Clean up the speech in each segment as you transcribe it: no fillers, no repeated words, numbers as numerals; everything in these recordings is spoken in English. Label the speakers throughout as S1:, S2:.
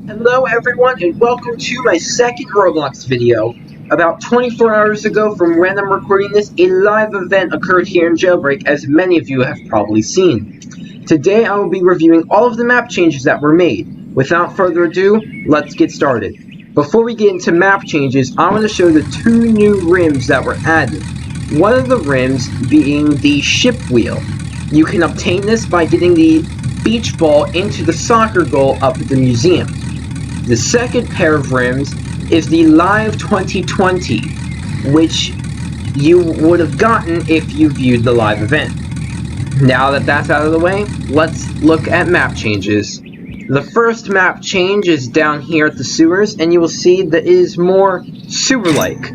S1: Hello everyone and welcome to my second Roblox video. About 24 hours ago from when I'm recording this, a live event occurred here in Jailbreak, as many of you have probably seen. Today I will be reviewing all of the map changes that were made. Without further ado, let's get started. Before we get into map changes, I want to show the two new rims that were added. One of the rims being the ship wheel. You can obtain this by getting the beach ball into the soccer goal up at the museum. The second pair of rims is the Live 2020, which you would have gotten if you viewed the live event. Now that that's out of the way, let's look at map changes. The first map change is down here at the sewers, and you will see that it is more sewer-like.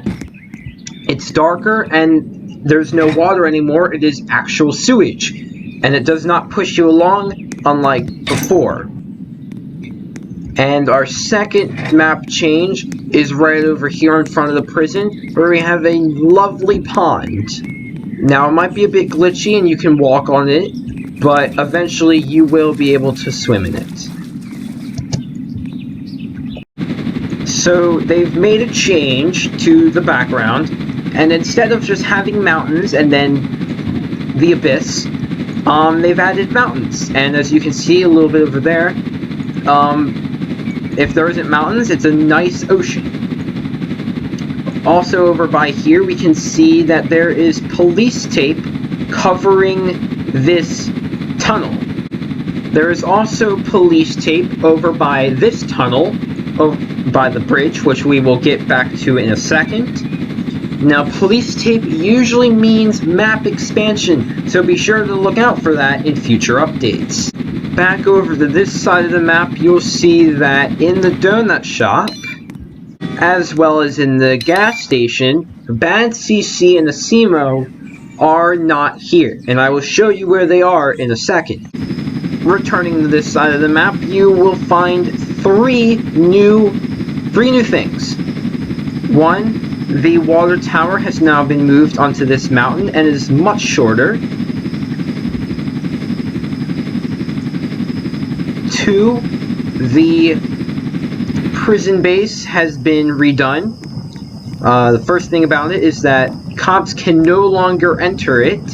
S1: It's darker, and there's no water anymore, it is actual sewage, and it does not push you along, unlike before. And our second map change is right over here in front of the prison, where we have a lovely pond. Now, it might be a bit glitchy and you can walk on it, but eventually you will be able to swim in it. So, they've made a change to the background, and instead of just having mountains and then the abyss, they've added mountains. And as you can see a little bit over there, if there isn't mountains, it's a nice ocean. Also over by here, we can see that there is police tape covering this tunnel. There is also police tape over by this tunnel, by the bridge, which we will get back to in a second. Now, police tape usually means map expansion, so be sure to look out for that in future updates. Back over to this side of the map, you'll see that in the donut shop, as well as in the gas station, Bad CC and Asimo are not here, and I will show you where they are in a second. Returning to this side of the map, you will find three new things. One, the water tower has now been moved onto this mountain and is much shorter. 2, the prison base has been redone. The first thing about it is that cops can no longer enter it,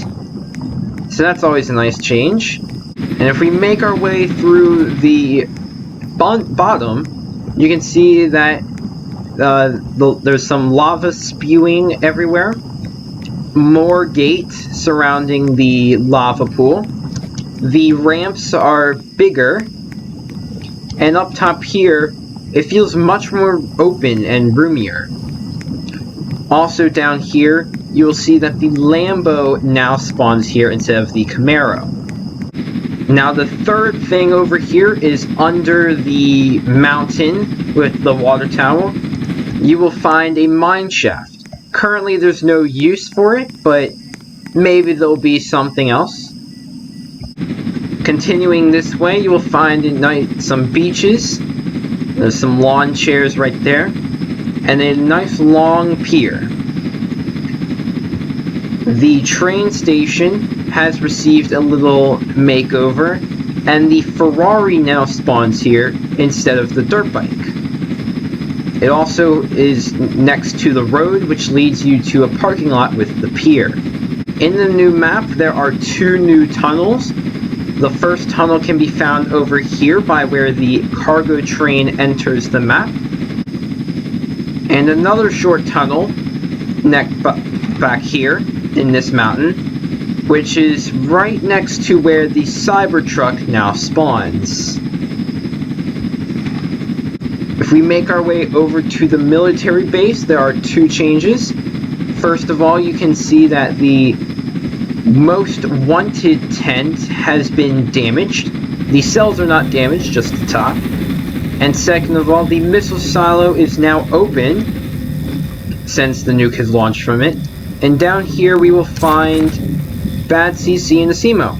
S1: so that's always a nice change. And if we make our way through the bottom, you can see that there's some lava spewing everywhere, more gate surrounding the lava pool. The ramps are bigger, and up top here, it feels much more open and roomier. Also down here, you will see that the Lambo now spawns here instead of the Camaro. Now the third thing over here is under the mountain with the water tower. You will find a mine shaft. Currently there's no use for it, but maybe there'll be something else. Continuing this way, you will find some beaches. There's some lawn chairs right there, and a nice long pier. The train station has received a little makeover, and the Ferrari now spawns here instead of the dirt bike. It also is next to the road, which leads you to a parking lot with the pier. In the new map, there are two new tunnels. The first tunnel can be found over here by where the cargo train enters the map. And another short tunnel back here in this mountain, which is right next to where the Cybertruck now spawns. If we make our way over to the military base, there are two changes. First of all, you can see that the Most Wanted tent has been damaged. The cells are not damaged, just the top. And second of all, the missile silo is now open, since the nuke has launched from it. And down here we will find Bad CC and Asimo.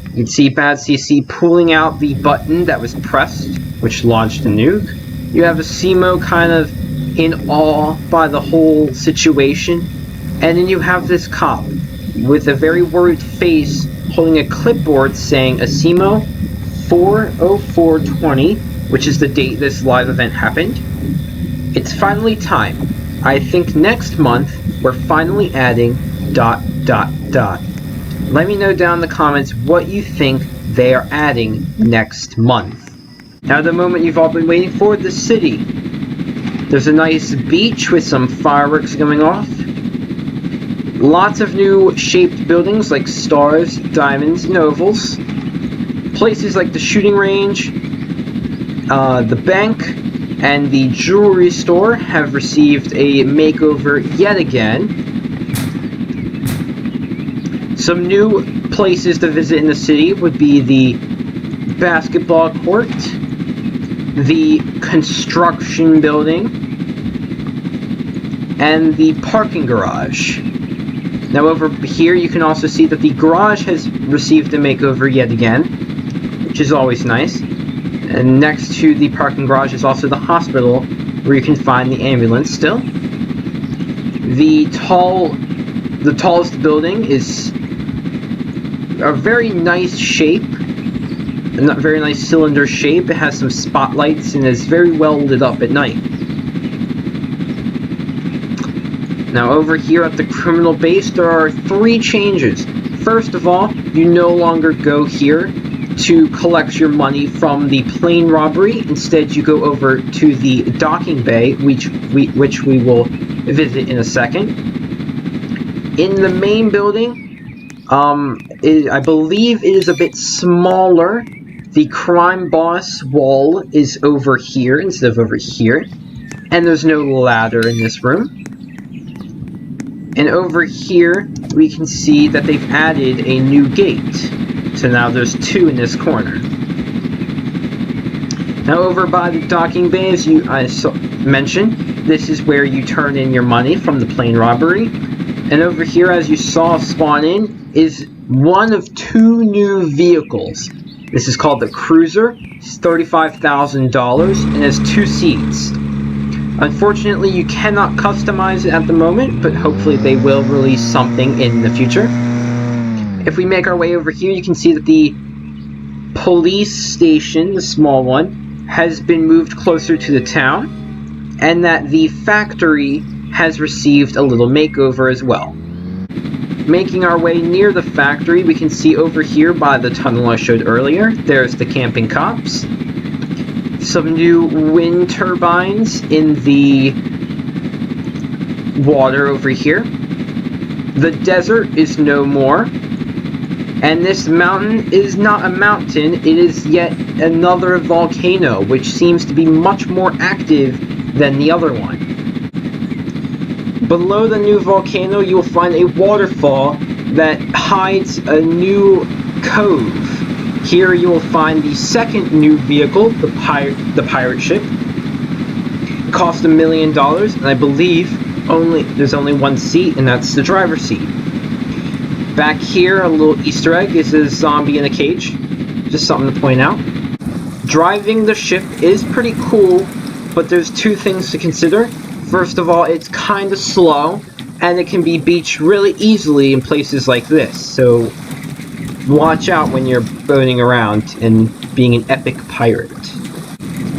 S1: You can see Bad CC pulling out the button that was pressed, which launched the nuke. You have Asimo kind of in awe by the whole situation. And then you have this cop with a very worried face holding a clipboard saying Asimo 40420 which is the date this live event happened. It's finally time. I think next month we're finally adding ... Let me know down in the comments what you think they are adding next month. Now the moment you've all been waiting for, the city. There's a nice beach with some fireworks going off. Lots of new shaped buildings like stars, diamonds, and ovals. Places like the shooting range, the bank, and the jewelry store have received a makeover yet again. Some new places to visit in the city would be the basketball court, the construction building, and the parking garage. Now over here you can also see that the garage has received a makeover yet again, which is always nice. And next to the parking garage is also the hospital, where you can find the ambulance still. The tallest building is a very nice shape, a very nice cylinder shape. It has some spotlights and is very well lit up at night. Now over here at the criminal base there are 3 changes. First of all, you no longer go here to collect your money from the plane robbery. Instead you go over to the docking bay, which we will visit in a second. In the main building, I believe it is a bit smaller. The crime boss wall is over here instead of over here, and there's no ladder in this room. And over here we can see that they've added a new gate, so now there's 2 in this corner. Now over by the docking bay, as I mentioned, this is where you turn in your money from the plane robbery. And over here, as you saw spawn in, is one of 2 new vehicles. This is called the Cruiser. It's $35,000 and has 2 seats. Unfortunately, you cannot customize it at the moment, but hopefully they will release something in the future. If we make our way over here, you can see that the police station, the small one, has been moved closer to the town, and that the factory has received a little makeover as well. Making our way near the factory, we can see over here by the tunnel I showed earlier, there's the camping cops. Some new wind turbines in the water over here. The desert is no more. And this mountain is not a mountain, it is yet another volcano, which seems to be much more active than the other one. Below the new volcano, you will find a waterfall that hides a new cove. Here you will find the second new vehicle, the pirate ship. It cost $1 million, and I believe there's only 1 seat, and that's the driver's seat. Back here, a little Easter egg is a zombie in a cage. Just something to point out. Driving the ship is pretty cool, but there's 2 things to consider. First of all, it's kind of slow, and it can be beached really easily in places like this, so watch out when you're boating around and being an epic pirate.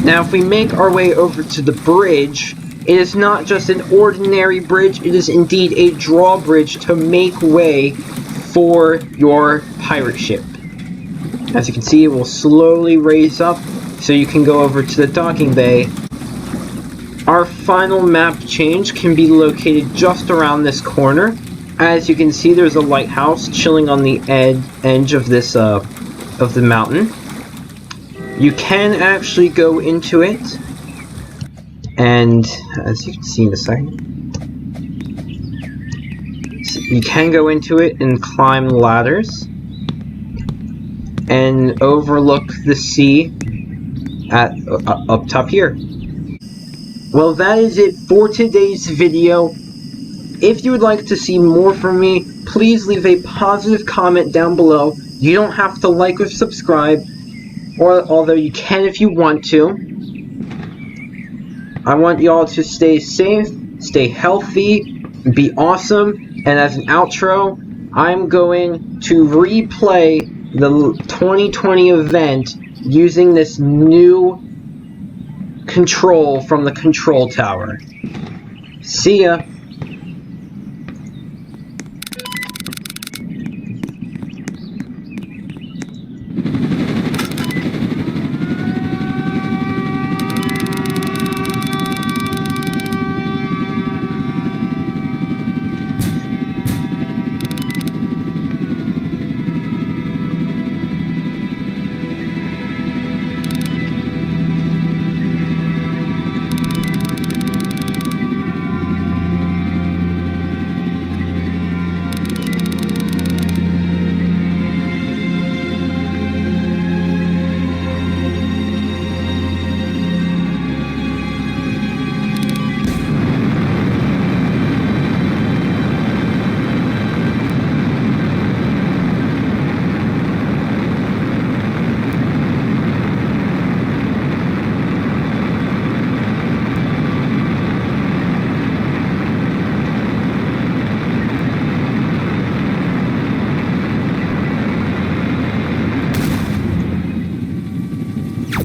S1: Now, if we make our way over to the bridge, it is not just an ordinary bridge, it is indeed a drawbridge to make way for your pirate ship. As you can see, it will slowly raise up, so you can go over to the docking bay. Our final map change can be located just around this corner. As you can see, there's a lighthouse chilling on the edge of this of the mountain. You can actually go into it, and as you can see in a second, you can go into it and climb ladders and overlook the sea up top here. Well, that is it for today's video. If you would like to see more from me, please leave a positive comment down below. You don't have to like or subscribe, although you can if you want to. I want y'all to stay safe, stay healthy, be awesome, and as an outro, I'm going to replay the 2020 event using this new control from the control tower. See ya.